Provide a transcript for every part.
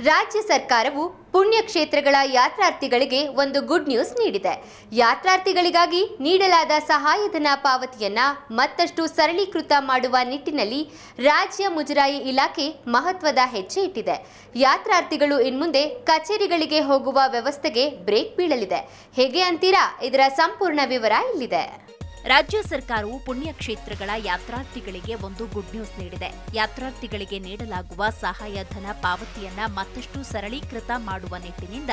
ರಾಜ್ಯ ಸರ್ಕಾರವು ಪುಣ್ಯಕ್ಷೇತ್ರಗಳ ಯಾತ್ರಾರ್ಥಿಗಳಿಗೆ ಒಂದು ಗುಡ್ ನ್ಯೂಸ್ ನೀಡಿದೆ. ಯಾತ್ರಾರ್ಥಿಗಳಿಗಾಗಿ ನೀಡಲಾದ ಸಹಾಯಧನ ಪಾವತಿಯನ್ನ ಮತ್ತಷ್ಟು ಸರಳೀಕೃತ ಮಾಡುವ ನಿಟ್ಟಿನಲ್ಲಿ ರಾಜ್ಯ ಮುಜರಾಯಿ ಇಲಾಖೆ ಮಹತ್ವದ ಹೆಜ್ಜೆ ಇಟ್ಟಿದೆ. ಯಾತ್ರಾರ್ಥಿಗಳು ಇನ್ಮುಂದೆ ಕಚೇರಿಗಳಿಗೆ ಹೋಗುವ ವ್ಯವಸ್ಥೆಗೆ ಬ್ರೇಕ್ ಬೀಳಲಿದೆ. ಹೇಗೆ ಅಂತೀರಾ? ಇದರ ಸಂಪೂರ್ಣ ವಿವರ ಇಲ್ಲಿದೆ. ರಾಜ್ಯ ಸರ್ಕಾರವು ಪುಣ್ಯಕ್ಷೇತ್ರಗಳ ಯಾತ್ರಾರ್ಥಿಗಳಿಗೆ ಒಂದು ಗುಡ್ ನ್ಯೂಸ್ ನೀಡಿದೆ. ಯಾತ್ರಾರ್ಥಿಗಳಿಗೆ ನೀಡಲಾಗುವ ಸಹಾಯಧನ ಪಾವತಿಯನ್ನ ಮತ್ತಷ್ಟು ಸರಳೀಕೃತ ಮಾಡುವ ನಿಟ್ಟಿನಿಂದ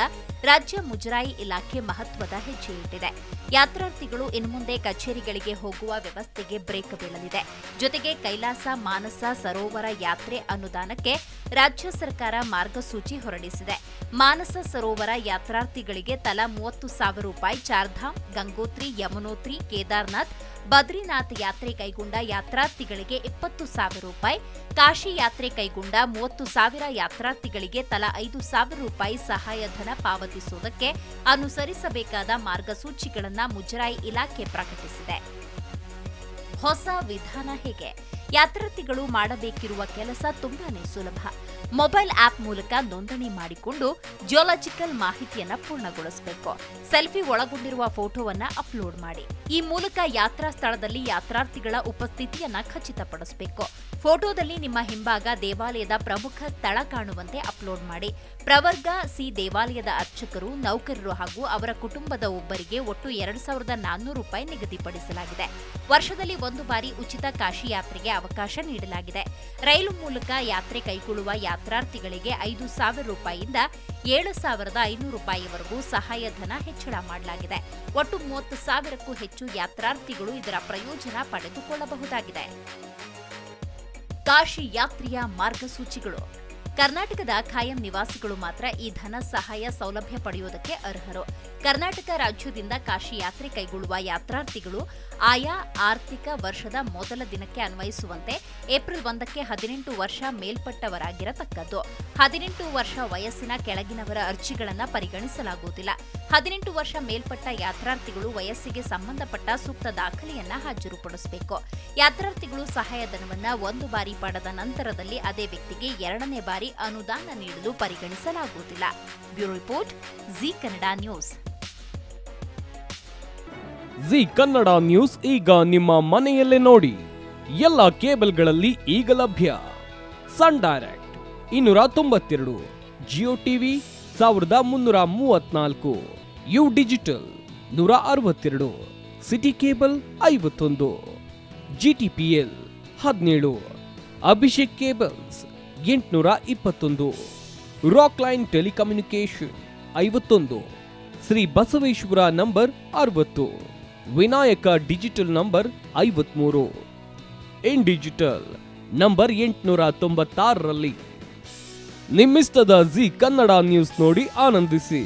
ರಾಜ್ಯ ಮುಜರಾಯಿ ಇಲಾಖೆ ಮಹತ್ವದ ಹೆಜ್ಜೆ ಇಟ್ಟಿದೆ. ಯಾತ್ರಾರ್ಥಿಗಳು ಇನ್ಮುಂದೆ ಕಚೇರಿಗಳಿಗೆ ಹೋಗುವ ವ್ಯವಸ್ಥೆಗೆ ಬ್ರೇಕ್ ಬೀಳಲಿದೆ. ಜೊತೆಗೆ ಕೈಲಾಸ ಮಾನಸ ಸರೋವರ ಯಾತ್ರೆ ಅನುದಾನಕ್ಕೆ ರಾಜ್ಯ ಸರ್ಕಾರ ಮಾರ್ಗಸೂಚಿ ಹೊರಡಿಸಿದೆ. ಮಾನಸ ಸರೋವರ ಯಾತ್ರಾರ್ಥಿಗಳಿಗೆ ತಲಾ 30,000 ರೂಪಾಯಿ, ಚಾರ್ಧಾಮ್, ಗಂಗೋತ್ರಿ, ಯಮುನೋತ್ರಿ, ಕೇದಾರ್ನಾಥ್, ಬದ್ರಿನಾಥ್ ಯಾತ್ರೆ ಕೈಗೊಂಡ ಯಾತ್ರಾರ್ಥಿಗಳಿಗೆ 20,000 ರೂಪಾಯಿ, ಕಾಶಿ ಯಾತ್ರೆ ಕೈಗೊಂಡ 30,000 ಯಾತ್ರಾರ್ಥಿಗಳಿಗೆ ತಲಾ 5,000 ರೂಪಾಯಿ ಸಹಾಯಧನ ಪಾವತಿಸುವುದಕ್ಕೆ ಅನುಸರಿಸಬೇಕಾದ ಮಾರ್ಗಸೂಚಿಗಳನ್ನು ಮುಜರಾಯಿ ಇಲಾಖೆ ಪ್ರಕಟಿಸಿದೆ. ಹೊಸ ವಿಧಾನ ಹೇಗೆ? ಯಾತ್ರಾರ್ಥಿಗಳು ಮಾಡಬೇಕಿರುವ ಕೆಲಸ ತುಂಬಾನೇ ಸುಲಭ. ಮೊಬೈಲ್ ಆಪ್ ಮೂಲಕ ನೋಂದಣಿ ಮಾಡಿಕೊಂಡು ಜಿಯೋಲಾಜಿಕಲ್ ಮಾಹಿತಿಯನ್ನ ಪೂರ್ಣಗೊಳಿಸಬೇಕು. ಸೆಲ್ಫಿ ಒಳಗೊಂಡಿರುವ ಫೋಟೋವನ್ನ ಅಪ್ಲೋಡ್ ಮಾಡಿ. ಈ ಮೂಲಕ ಯಾತ್ರಾ ಸ್ಥಳದಲ್ಲಿ ಯಾತ್ರಾರ್ಥಿಗಳ ಉಪಸ್ಥಿತಿಯನ್ನ ಖಚಿತಪಡಿಸಬೇಕು. ಫೋಟೋದಲ್ಲಿ ನಿಮ್ಮ ಹಿಂಭಾಗ ದೇವಾಲಯದ ಪ್ರಮುಖ ಸ್ಥಳ ಕಾಣುವಂತೆ ಅಪ್ಲೋಡ್ ಮಾಡಿ. ಪ್ರವರ್ಗ ಸಿ ದೇವಾಲಯದ ಅರ್ಚಕರು, ನೌಕರರು ಹಾಗೂ ಅವರ ಕುಟುಂಬದ ಒಬ್ಬರಿಗೆ ಒಟ್ಟು 2,400 ರೂಪಾಯಿ ನಿಗದಿಪಡಿಸಲಾಗಿದೆ. ವರ್ಷದಲ್ಲಿ ಒಂದು ಬಾರಿ ಉಚಿತ ಕಾಶಿ ಯಾತ್ರೆಗೆ ಅವಕಾಶ ನೀಡಲಾಗಿದೆ. ರೈಲು ಮೂಲಕ ಯಾತ್ರೆ ಕೈಗೊಳ್ಳುವ ಯಾತ್ರಾರ್ಥಿಗಳಿಗೆ 5,000 ರೂಪಾಯಿಯಿಂದ 7,500 ರೂಪಾಯಿವರೆಗೂ ಸಹಾಯಧನ ಹೆಚ್ಚಳ ಮಾಡಲಾಗಿದೆ. ಒಟ್ಟು 30,000ಕ್ಕೂ ಹೆಚ್ಚು ಯಾತ್ರಾರ್ಥಿಗಳು ಇದರ ಪ್ರಯೋಜನ ಪಡೆದುಕೊಳ್ಳಬಹುದಾಗಿದೆ. ಕಾಶಿ ಯಾತ್ರೆಯ ಮಾರ್ಗಸೂಚಿಗಳು. ಕರ್ನಾಟಕದ ಖಾಯಂ ನಿವಾಸಿಗಳು ಮಾತ್ರ ಈ ಧನ ಸಹಾಯ ಸೌಲಭ್ಯ ಪಡೆಯುವುದಕ್ಕೆ ಅರ್ಹರು. ಕರ್ನಾಟಕ ರಾಜ್ಯದಿಂದ ಕಾಶಿ ಯಾತ್ರೆ ಕೈಗೊಳ್ಳುವ ಯಾತ್ರಾರ್ಥಿಗಳು ಆಯಾ ಆರ್ಥಿಕ ವರ್ಷದ ಮೊದಲ ದಿನಕ್ಕೆ ಅನ್ವಯಿಸುವಂತೆ ಏಪ್ರಿಲ್ 1ಕ್ಕೆ 18 ವರ್ಷ ಮೇಲ್ಪಟ್ಟವರಾಗಿರತಕ್ಕದ್ದು. 18 ವರ್ಷ ವಯಸ್ಸಿನ ಕೆಳಗಿನವರ ಅರ್ಜಿಗಳನ್ನು ಪರಿಗಣಿಸಲಾಗುವುದಿಲ್ಲ. 18 ವರ್ಷ ಮೇಲ್ಪಟ್ಟ ಯಾತ್ರಾರ್ಥಿಗಳು ವಯಸ್ಸಿಗೆ ಸಂಬಂಧಪಟ್ಟ ಸೂಕ್ತ ದಾಖಲೆಯನ್ನ ಹಾಜರುಪಡಿಸಬೇಕು. ಯಾತ್ರಾರ್ಥಿಗಳು ಸಹಾಯಧನವನ್ನು ಒಂದು ಬಾರಿ ಪಡೆದ ನಂತರದಲ್ಲಿ ಅದೇ ವ್ಯಕ್ತಿಗೆ ಎರಡನೇ ಬಾರಿ ಅನುದಾನ ನೀಡಲು ಪರಿಗಣಿಸಲಾಗುವುದಿಲ್ಲ. Bureau report, Zee Kannada news. Zee Kannada news ಈಗ ನಿಮ್ಮ ಮನೆಯಲ್ಲೇ ನೋಡಿ. ಎಲ್ಲ ಕೇಬಲ್ಗಳಲ್ಲಿ ಈಗ ಲಭ್ಯ. Sun Direct 292, Jio TV 1334, U digital 162, City cable 51, GTPL 17, Abhishek cables 821, Rock Line telecommunication 51, Shri Basaveshwara number 60, Vinayaka digital number 53, In digital number 896ರಲ್ಲಿ. ನಿಮ್ಮಿಸ್ತದ ಜಿ ಕನ್ನಡ ನ್ಯೂಸ್ ನೋಡಿ ಆನಂದಿಸಿ.